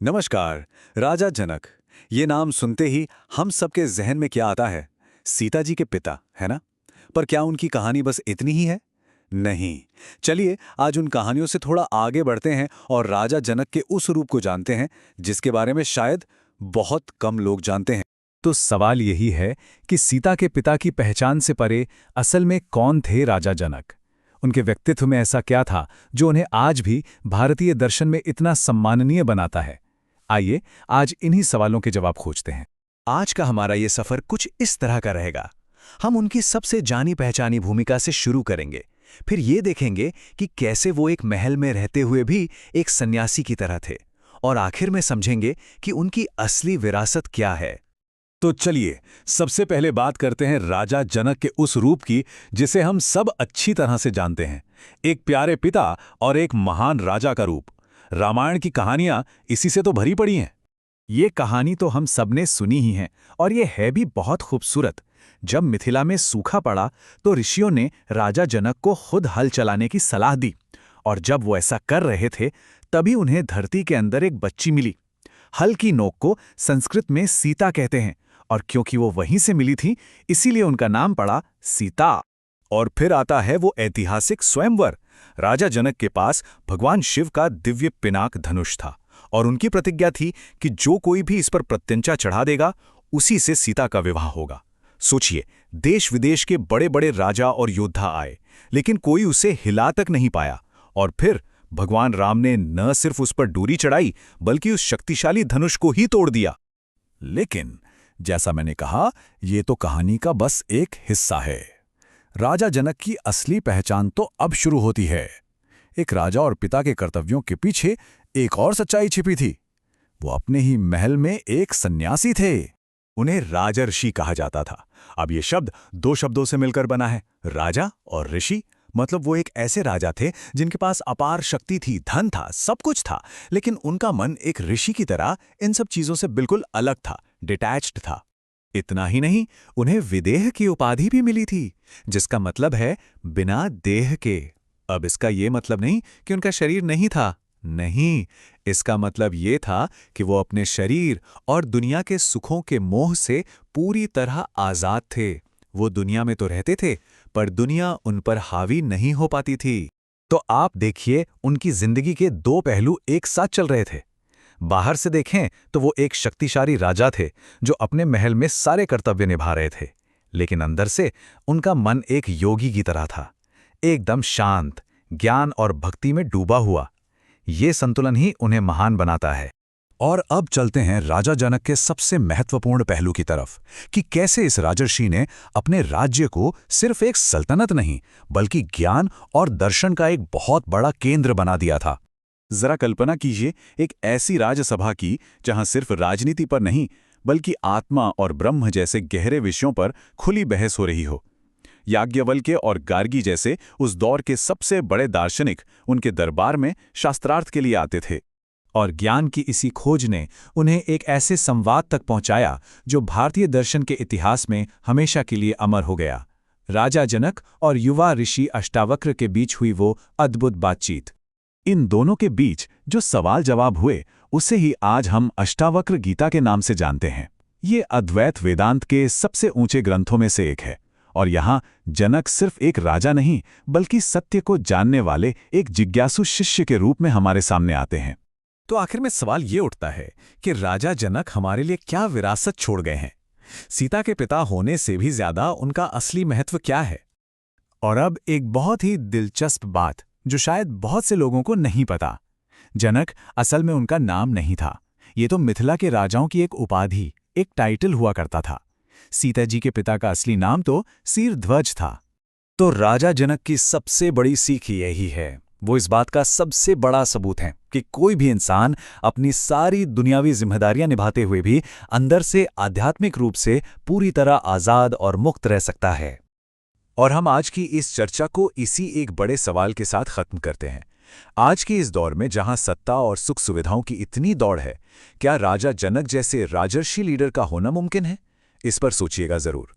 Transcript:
नमस्कार। राजा जनक, ये नाम सुनते ही हम सबके जहन में क्या आता है? सीता जी के पिता, है ना? पर क्या उनकी कहानी बस इतनी ही है? नहीं। चलिए आज उन कहानियों से थोड़ा आगे बढ़ते हैं और राजा जनक के उस रूप को जानते हैं जिसके बारे में शायद बहुत कम लोग जानते हैं। तो सवाल यही है कि सीता के पिता की पहचान से परे असल में कौन थे राजा जनक। उनके व्यक्तित्व में ऐसा क्या था जो उन्हें आज भी भारतीय दर्शन में इतना सम्माननीय बनाता है। आइए आज इन्हीं सवालों के जवाब खोजते हैं। आज का हमारा ये सफर कुछ इस तरह का रहेगा। हम उनकी सबसे जानी पहचानी भूमिका से शुरू करेंगे, फिर ये देखेंगे कि कैसे वो एक महल में रहते हुए भी एक सन्यासी की तरह थे, और आखिर में समझेंगे कि उनकी असली विरासत क्या है। तो चलिए सबसे पहले बात करते हैं राजा जनक के उस रूप की जिसे हम सब अच्छी तरह से जानते हैं। एक प्यारे पिता और एक महान राजा का रूप। रामायण की कहानियां इसी से तो भरी पड़ी हैं। ये कहानी तो हम सबने सुनी ही है और ये है भी बहुत खूबसूरत। जब मिथिला में सूखा पड़ा तो ऋषियों ने राजा जनक को खुद हल चलाने की सलाह दी, और जब वो ऐसा कर रहे थे तभी उन्हें धरती के अंदर एक बच्ची मिली। हल की नोक को संस्कृत में सीता कहते हैं, और क्योंकि वो वहीं से मिली थी इसीलिए उनका नाम पड़ा सीता। और फिर आता है वो ऐतिहासिक स्वयंवर। राजा जनक के पास भगवान शिव का दिव्य पिनाक धनुष था और उनकी प्रतिज्ञा थी कि जो कोई भी इस पर प्रत्यंचा चढ़ा देगा उसी से सीता का विवाह होगा। सोचिए, देश विदेश के बड़े बड़े राजा और योद्धा आए लेकिन कोई उसे हिला तक नहीं पाया, और फिर भगवान राम ने न सिर्फ उस पर डोरी चढ़ाई बल्कि उस शक्तिशाली धनुष को ही तोड़ दिया। लेकिन जैसा मैंने कहा, यह तो कहानी का बस एक हिस्सा है। राजा जनक की असली पहचान तो अब शुरू होती है। एक राजा और पिता के कर्तव्यों के पीछे एक और सच्चाई छिपी थी। वो अपने ही महल में एक सन्यासी थे। उन्हें राजर्षि कहा जाता था। अब ये शब्द दो शब्दों से मिलकर बना है, राजा और ऋषि। मतलब वो एक ऐसे राजा थे जिनके पास अपार शक्ति थी, धन था, सब कुछ था, लेकिन उनका मन एक ऋषि की तरह इन सब चीजों से बिल्कुल अलग था, डिटैच्ड था। इतना ही नहीं, उन्हें विदेह की उपाधि भी मिली थी, जिसका मतलब है बिना देह के। अब इसका ये मतलब नहीं कि उनका शरीर नहीं था, नहीं, इसका मतलब ये था कि वो अपने शरीर और दुनिया के सुखों के मोह से पूरी तरह आजाद थे। वो दुनिया में तो रहते थे पर दुनिया उन पर हावी नहीं हो पाती थी। तो आप देखिए, उनकी जिंदगी के दो पहलू एक साथ चल रहे थे। बाहर से देखें तो वो एक शक्तिशाली राजा थे जो अपने महल में सारे कर्तव्य निभा रहे थे, लेकिन अंदर से उनका मन एक योगी की तरह था, एकदम शांत, ज्ञान और भक्ति में डूबा हुआ। ये संतुलन ही उन्हें महान बनाता है। और अब चलते हैं राजा जनक के सबसे महत्वपूर्ण पहलू की तरफ कि कैसे इस राजर्षि ने अपने राज्य को सिर्फ एक सल्तनत नहीं बल्कि ज्ञान और दर्शन का एक बहुत बड़ा केंद्र बना दिया था। जरा कल्पना कीजिए, एक ऐसी राजसभा की जहां सिर्फ राजनीति पर नहीं बल्कि आत्मा और ब्रह्म जैसे गहरे विषयों पर खुली बहस हो रही हो। याज्ञवल्क्य और गार्गी जैसे उस दौर के सबसे बड़े दार्शनिक उनके दरबार में शास्त्रार्थ के लिए आते थे, और ज्ञान की इसी खोज ने उन्हें एक ऐसे संवाद तक पहुंचाया जो भारतीय दर्शन के इतिहास में हमेशा के लिए अमर हो गया। राजा जनक और युवा ऋषि अष्टावक्र के बीच हुई वो अद्भुत बातचीत। इन दोनों के बीच जो सवाल जवाब हुए उसे ही आज हम अष्टावक्र गीता के नाम से जानते हैं। ये अद्वैत वेदांत के सबसे ऊंचे ग्रंथों में से एक है, और यहाँ जनक सिर्फ एक राजा नहीं बल्कि सत्य को जानने वाले एक जिज्ञासु शिष्य के रूप में हमारे सामने आते हैं। तो आखिर में सवाल ये उठता है कि राजा जनक हमारे लिए क्या विरासत छोड़ गए हैं? सीता के पिता होने से भी ज्यादा उनका असली महत्व क्या है? और अब एक बहुत ही दिलचस्प बात जो शायद बहुत से लोगों को नहीं पता। जनक असल में उनका नाम नहीं था। ये तो मिथिला के राजाओं की एक उपाधि, एक टाइटल हुआ करता था। सीता जी के पिता का असली नाम तो सिरध्वज था। तो राजा जनक की सबसे बड़ी सीख यही है। वो इस बात का सबसे बड़ा सबूत है कि कोई भी इंसान अपनी सारी दुनियावी जिम्मेदारियां निभाते हुए भी अंदर से आध्यात्मिक रूप से पूरी तरह आजाद और मुक्त रह सकता है। और हम आज की इस चर्चा को इसी एक बड़े सवाल के साथ खत्म करते हैं। आज के इस दौर में जहां सत्ता और सुख सुविधाओं की इतनी दौड़ है, क्या राजा जनक जैसे राजर्षि लीडर का होना मुमकिन है? इस पर सोचिएगा जरूर।